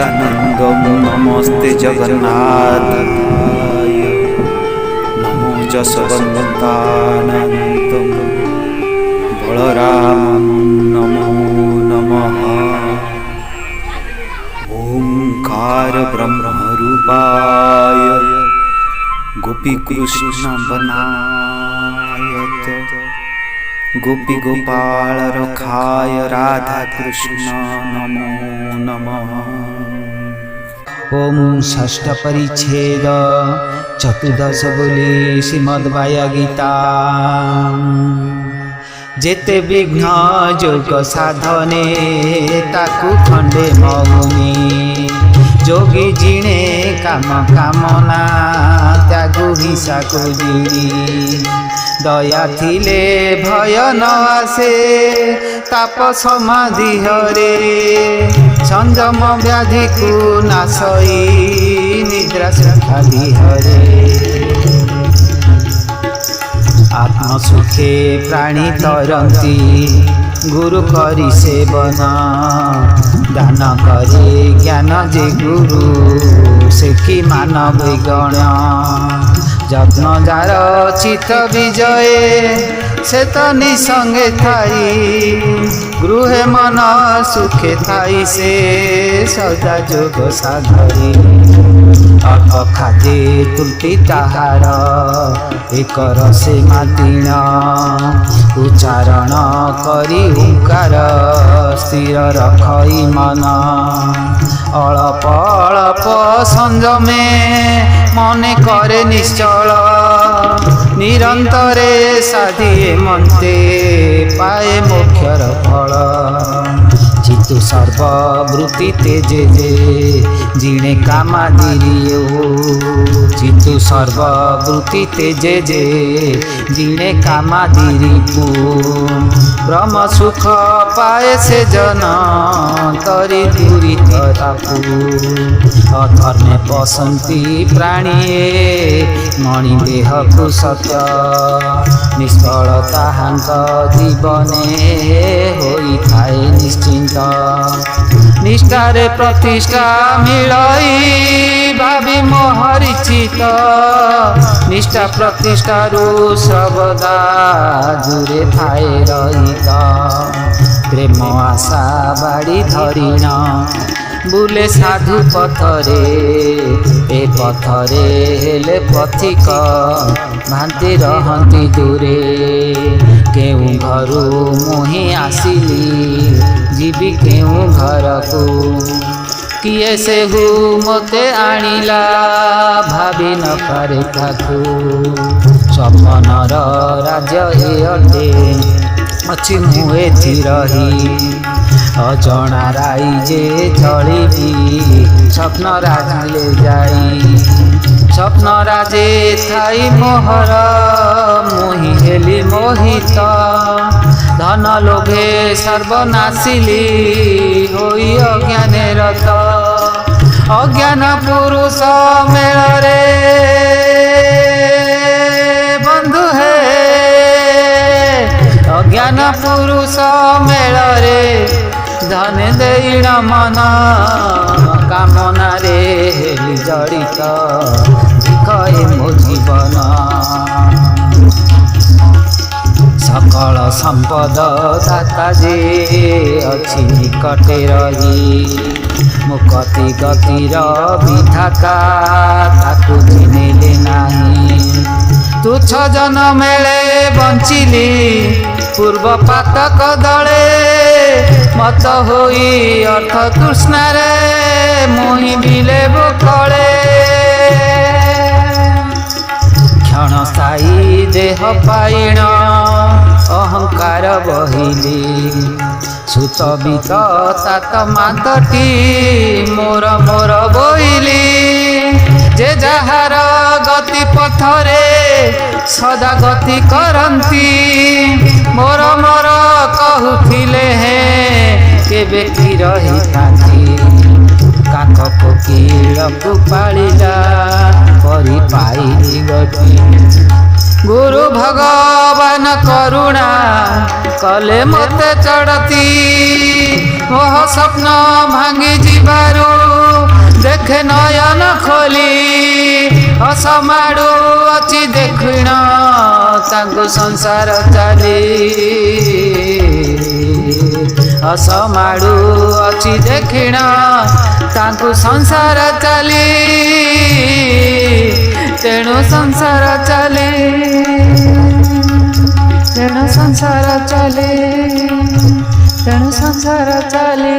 सच्चिदानन्दं नमस्ते जगन्नाथाय नमो जसवन्तानन्तं बलरामं नमो नमः। ओंकार ब्रह्मरूपाय गोपीकृष्ण बनायत गोपी गोपाल रखाय राधा कृष्ण नमो नमः। ओम षष्ठ परिच्छेद चतुर्दश बोली श्रीमद्भागवत गीता। जेते विघ्न जोग साधने ताकू खंडे मौनी जोगी जिणे काम कामना त्यागु हिंसा को जिणी दया थिले भय न आसे ताप समाधि हरे संयम व्याधि को नाशई निद्रा सुखादि हरे। आत्म सुखे प्राणी तरंती गुरु करी सेवन दान करे ज्ञान जे गुरु सेखी मानव गण যত্ন যার চিত বিজয়ে সে তো নিসঙ্গে থাই গৃহে মন সুখে থাই সে সদা যোগ সাধরি অল্প খাদে তুলতি তাহার একর সে মাতিণ উচ্চারণ করি ওঙ্কার স্থির রখই মন অল্প অল্প সংযমে মনে করে নিশ্চল নিরন্তরে সাধিয়ে মন্তে পায়ে মোক্ষর ফল। চিত্তু সর্ববৃত্তি তেজে যে জিণে কামাদিরিও চিত্তু সর্ববৃত্তি তেজে যে জিণে কামাদিরিপু ব্রহ্ম সুখ পায়ে সে জন তরি দূরিত তাপু অধর্মে পশন্তি প্রাণীয়ে মଣି ଦେହକୁ ସତ୍ୟ ନିଷ୍ଫଳ ତାହାଙ୍କ ଜୀବନେ ହୋଇଥାଏ ନିଶ୍ଚିନ୍ତ। ନିଷ୍ଠାରେ ପ୍ରତିଷ୍ଠା ମିଳଇ ଭାବି ମୋହରିଚିତ ନିଷ୍ଠା ପ୍ରତିଷ୍ଠାରୁ ସର୍ବଦା ଦୂରେ ଥାଏ ରହିତ। ପ୍ରେମ ଆଶା ବାଡ଼ି ଧରିଣ ବୁଲେ ସାଧୁ ପଥରେ ଏ ପଥରେ ହେଲେ ପଥିକ ଭାନ୍ତି ରହନ୍ତି ଦୂରେ। କେଉଁ ଘରୁ ମୁହିଁ ଆସିଲି ଯିବି କେଉଁ ଘରକୁ କିଏ ସେହୁ ମୋତେ ଆଣିଲା ଭାବି ନ ପାରେ ତାକୁ। ସ୍ୱପ୍ନର ରାଜ୍ୟ ଏ ଅଟେ ଅଛି ମୁଁ ଏଥି ରହି ଅଜଣା ରାଇ ଯେ ଚଳିବି ସ୍ୱପ୍ନ ରାଜିଲେ ଯାଇ ସ୍ୱପ୍ନ ରାଜେ ଥାଇ ମୋହର ମୁହିଁ ହେଲି ମୋହିତ ଧନ ଲୋଭେ ସର୍ବନାଶିଲି ହୋଇ ଅଜ୍ଞାନେ ରତ। ଅଜ୍ଞାନ ପୁରୁଷ ମେଳରେ ବନ୍ଧୁ ହେ ଅଜ୍ଞାନ ପୁରୁଷ ମେଳରେ ଧନେ ଦେଇଣ ମନ କାମନାରେ ହେଲି ଜଡ଼ିତ କହେ ମୋ ଜୀବନ। সকল সম্পদ দাতা যে ଅଛି নিকটে রহি মুকতি গতির বিধাতা তাକୁ চিনিলে ନାହିଁ। তুচ্ছ জন মেলে বঞ্চিলি পূর্ব পাতক দলে মত হই অর্থ তৃষ্ণারে মুহি বিলে বুকলে। ক্ষণস্থায়ী দেহ পাইণ অহংকার বহিলি সুত বিত তাত মাতটি মোর মোর বইলি। যে যাহার গতি পথরে সদা গতি করନ୍ତି মোর মোর কহুଥିଲେ হে কেবে কি রহিଥାନ୍ତି। কাক কোকিଳକୁ ପାଳିଲା ପରି ପାଇଲି ଗତି गुरु भगवान करुणा कले मते चढ़ती मोह स्वप्न भांगी जीवारू ଦେଖେ ନୟନ ଖୋଲି ହସ ମାଡୁ ଅଛି ଦେଖିଣ ତାଙ୍କୁ ସଂସାର ଚାଲି ହସ ମାଡୁ ଅଛି ଦେଖିଣ ତାଙ୍କୁ ସଂସାର ଚାଲି ତେଣୁ ସଂସାର ଚାଲେ ତେଣୁ ସଂସାର ଚାଲେ ତେଣୁ ସଂସାର ଚାଲେ।